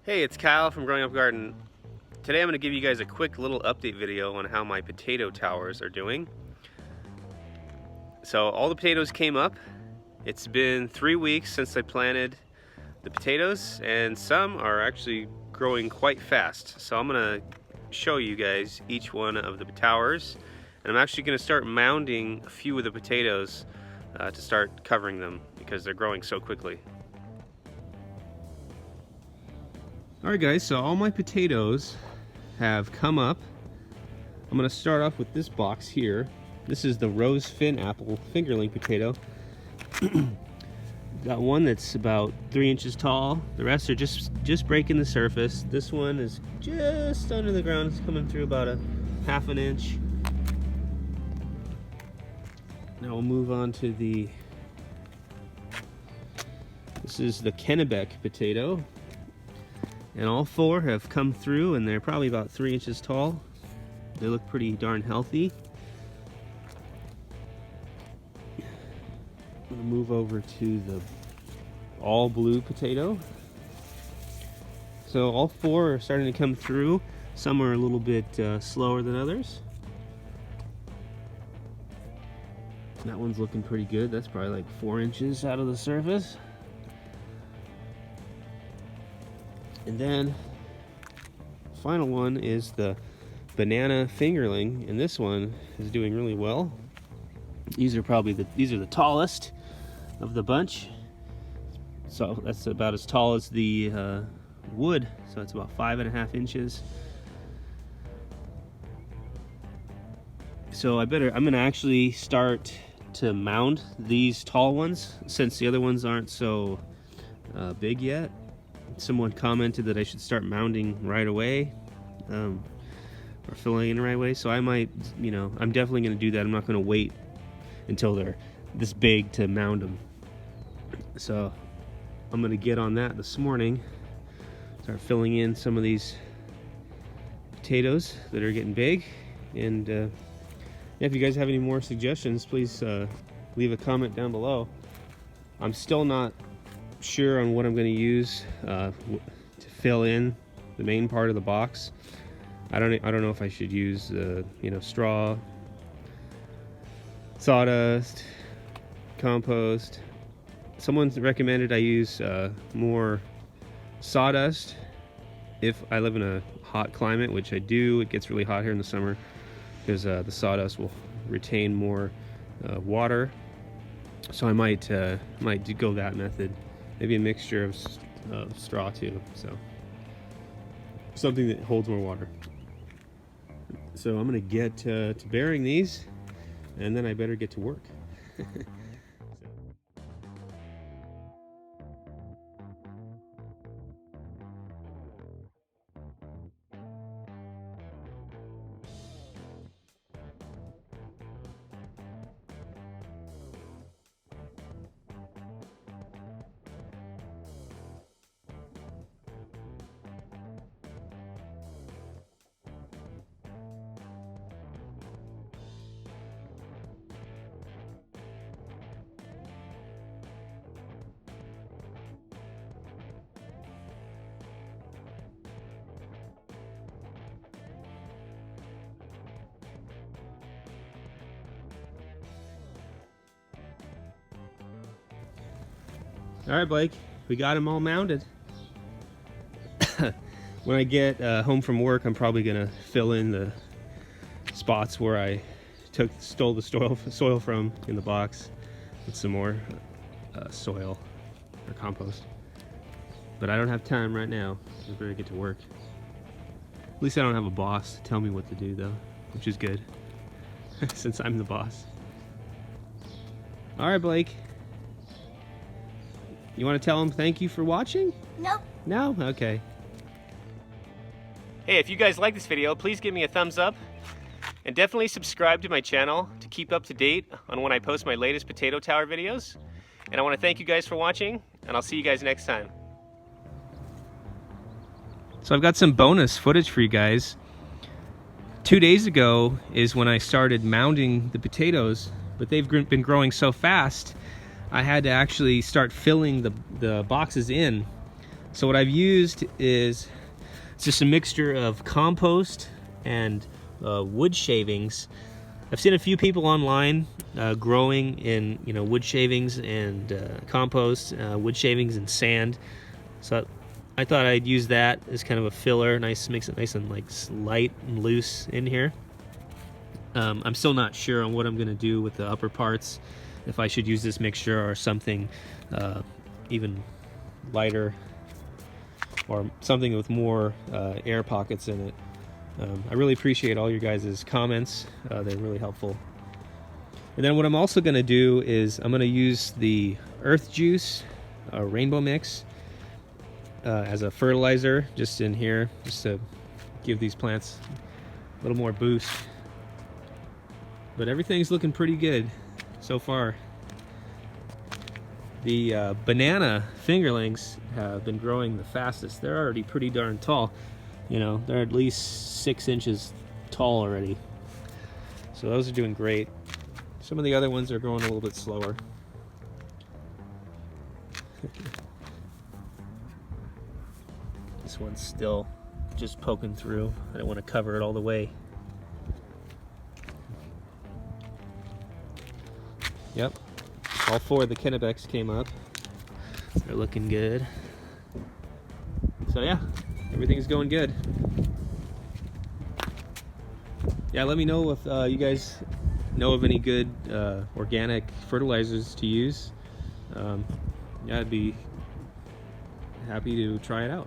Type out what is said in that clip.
Hey, it's Kyle from Growing Up Garden. Today I'm going to give you guys a quick little update video on how my potato towers are doing. So all the potatoes came up. It's been 3 weeks since I planted the potatoes, and some are actually growing quite fast. So I'm going to show you guys each one of the towers, and I'm actually going to start mounding a few of the potatoes to start covering them because they're growing so quickly. Alright guys, so all my potatoes have come up. I'm going to start off with this box here. This is the rose fin apple fingerling potato. Got one that's about 3 inches tall. The rest are just breaking the surface. This one is just under the ground. It's coming through about a ½ an inch. Now we'll move on to this is the Kennebec potato. And all 4 have come through, and they're probably about 3 inches tall. They look pretty darn healthy. I'm gonna move over to the all blue potato. So all 4 are starting to come through. Some are a little bit slower than others. That one's looking pretty good. That's probably like 4 inches out of the surface. And then final one is the banana fingerling, and this one is doing really well. These are the tallest of the bunch. So that's about as tall as the wood. So it's about 5.5 inches. So I'm gonna actually start to mound these tall ones since the other ones aren't so big yet. Someone commented that I should start mounding right away, or filling in right away. So I might, I'm definitely going to do that. I'm not going to wait until they're this big to mound them. So I'm going to get on that this morning. Start filling in some of these potatoes that are getting big. And if you guys have any more suggestions, please leave a comment down below. I'm still not sure on what I'm going to use to fill in the main part of the box. I don't know if I should use straw, sawdust, compost. Someone recommended I use more sawdust if I live in a hot climate, which I do. It gets really hot here in the summer because the sawdust will retain more water. So I might go that method. Maybe a mixture of straw too, so something that holds more water. So I'm gonna get to burying these, and then I better get to work. All right, Blake, we got them all mounded. When I get home from work, I'm probably gonna fill in the spots where I stole the soil from in the box with some more soil or compost. But I don't have time right now. I better get to work. At least I don't have a boss to tell me what to do, though, which is good since I'm the boss. All right, Blake. You want to tell them thank you for watching? Nope. No? Okay. Hey, if you guys like this video, please give me a thumbs up. And definitely subscribe to my channel to keep up to date on when I post my latest potato tower videos. And I want to thank you guys for watching, and I'll see you guys next time. So I've got some bonus footage for you guys. 2 days ago is when I started mounding the potatoes, but they've been growing so fast I had to actually start filling the boxes in. So what I've used is just a mixture of compost and wood shavings. I've seen a few people online growing in wood shavings and compost, wood shavings and sand. So I thought I'd use that as kind of a filler. Makes it nice and like light and loose in here. I'm still not sure on what I'm going to do with the upper parts, if I should use this mixture or something even lighter, or something with more air pockets in it. I really appreciate all your guys' comments. They're really helpful. And then what I'm also going to do is I'm going to use the earth juice rainbow mix as a fertilizer just in here, just to give these plants a little more boost. But everything's looking pretty good so far. The banana fingerlings have been growing the fastest. They're already pretty darn tall. They're at least 6 inches tall already. So those are doing great. Some of the other ones are growing a little bit slower. This one's still just poking through. I don't want to cover it all the way. Yep, all 4 of the Kennebecs came up. They're looking good. So yeah, everything's going good. Yeah, let me know if you guys know of any good organic fertilizers to use. Yeah, I'd be happy to try it out.